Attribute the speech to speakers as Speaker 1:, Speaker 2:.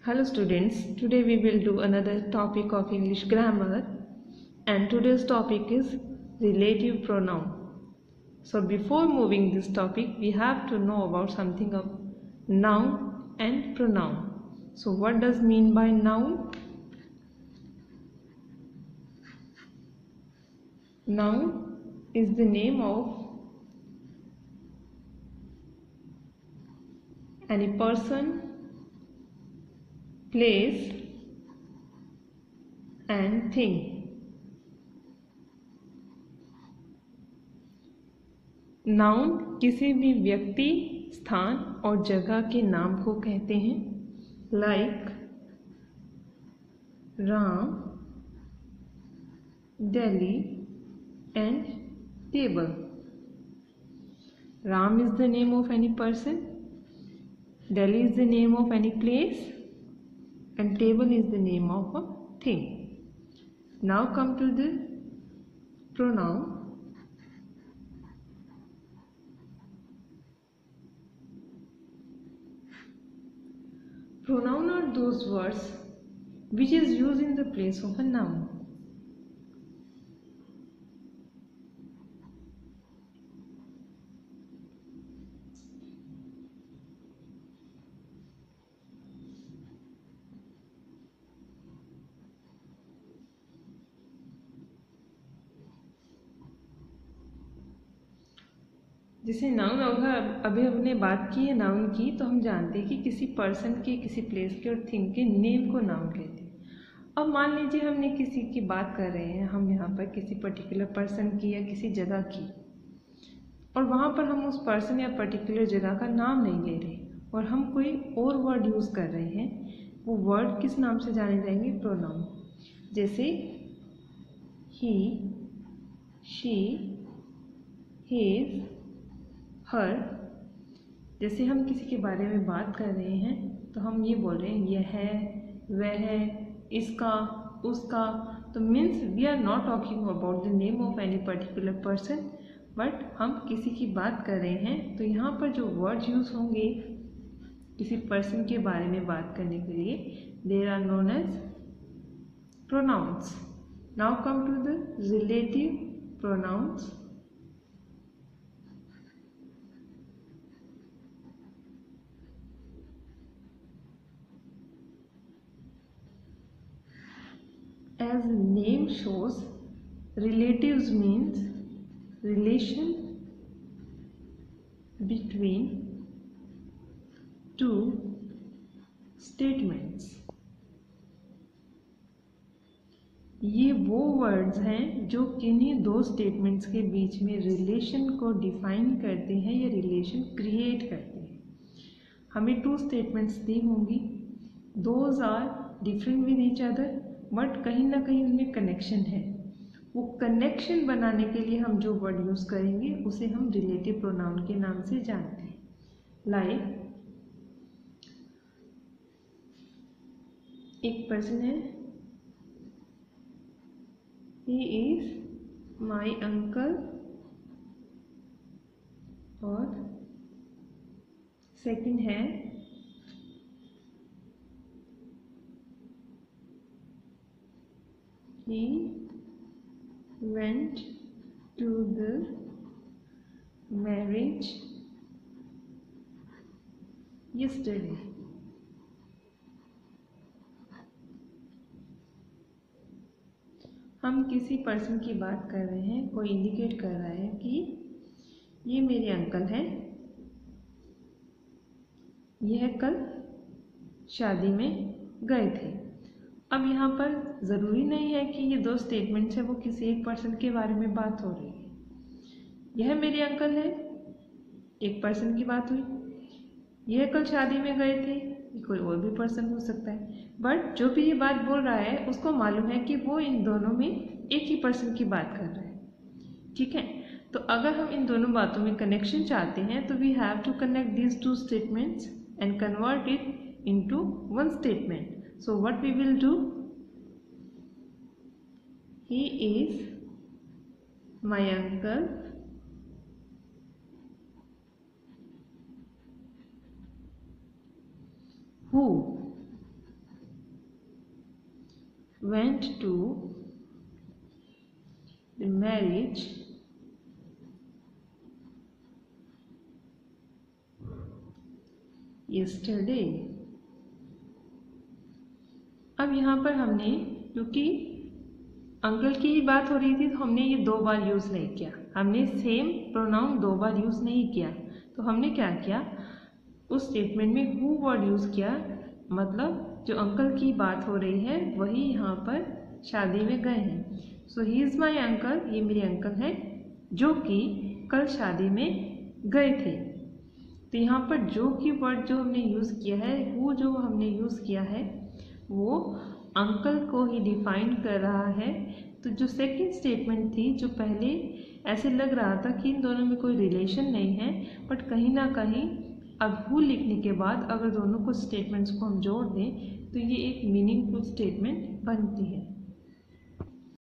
Speaker 1: Hello students, today we will do another topic of English grammar and today's topic is relative pronoun. So before moving this topic, we have to know about something of noun and pronoun. So what does mean by noun? Noun is the name of any person, place and thing. Noun किसी भी व्यक्ति, स्थान और जगह के नाम को कहते हैं। Like Ram, Delhi and table. Ram is the name of any person, Delhi is the name of any place and table is the name of a thing. Now come to the pronoun. Pronoun are those words which is used in the place of a noun. जैसे noun अगर अभी हमने बात की है noun की, तो हम जानते हैं कि किसी पर्सन के, किसी प्लेस के और थिंग के नेम को नाउन कहते हैं। अब मान लीजिए हमने किसी की बात कर रहे हैं, हम यहाँ पर किसी पर्टिकुलर पर्सन की या किसी जगह की, और वहाँ पर हम उस पर्सन या पर्टिकुलर जगह का नाम नहीं ले रहे और हम कोई और वर्ड यूज़ कर रहे हैं, वो वर्ड किस नाम से जाने जाएंगे? प्रोनाउन। जैसे ही, शी, हिज, हर। जैसे हम किसी के बारे में बात कर रहे हैं तो हम ये बोल रहे हैं यह है, वह है, इसका, उसका। तो means we are not talking about the name of any particular person, but हम किसी की बात कर रहे हैं। तो यहाँ पर जो वर्ड्स यूज होंगे किसी पर्सन के बारे में बात करने के लिए, there are known as pronouns. Now come to the relative pronouns. As name shows, relatives means relation between two statements. ये वो वर्ड्स हैं जो किन्हीं दो स्टेटमेंट्स के बीच में रिलेशन को डिफाइन करते हैं या रिलेशन क्रिएट करते हैं। हमें टू स्टेटमेंट्स दी होंगी, those are different with each other, but कहीं ना कहीं उनमें कनेक्शन है। वो कनेक्शन बनाने के लिए हम जो वर्ड यूज़ करेंगे उसे हम रिलेटिव प्रोनाउन के नाम से जानते हैं। लाइक एक पर्सन है, ही इज माई अंकल, और सेकंड है he went to the marriage yesterday. हम किसी पर्सन की बात कर रहे हैं, कोई इंडिकेट कर रहा है कि ये मेरे अंकल हैं, यह कल शादी में गए थे। अब यहाँ पर ज़रूरी नहीं है कि ये दो स्टेटमेंट्स है वो किसी एक पर्सन के बारे में बात हो रही है। यह मेरे अंकल है, एक पर्सन की बात हुई, यह कल शादी में गए थे, कोई और भी पर्सन हो सकता है। बट जो भी ये बात बोल रहा है उसको मालूम है कि वो इन दोनों में एक ही पर्सन की बात कर रहा है। ठीक है, तो अगर हम इन दोनों बातों में कनेक्शन चाहते हैं तो we have to connect these two statements and convert it into one statement. So what we will do? He is my uncle, who went to the marriage yesterday। अब यहाँ पर हमने, क्योंकि अंकल की ही बात हो रही थी, तो हमने ये 2 बार यूज़ नहीं किया, हमने सेम प्रोनाउन 2 बार यूज़ नहीं किया। तो हमने क्या किया, उस स्टेटमेंट में हु वर्ड यूज़ किया, मतलब जो अंकल की बात हो रही है वही यहाँ पर शादी में गए हैं। सो ही इज़ माई अंकल, ये मेरे अंकल हैं जो कि कल शादी में गए थे। तो यहाँ पर जो की वर्ड जो हमने यूज़ किया है, हु जो हमने यूज़ किया है वो अंकल को ही डिफाइन कर रहा है। तो जो सेकंड स्टेटमेंट थी, जो पहले ऐसे लग रहा था कि इन दोनों में कोई रिलेशन नहीं है, बट कहीं ना कहीं अब हु लिखने के बाद अगर दोनों को स्टेटमेंट्स को हम जोड़ दें तो ये एक मीनिंगफुल स्टेटमेंट बनती है।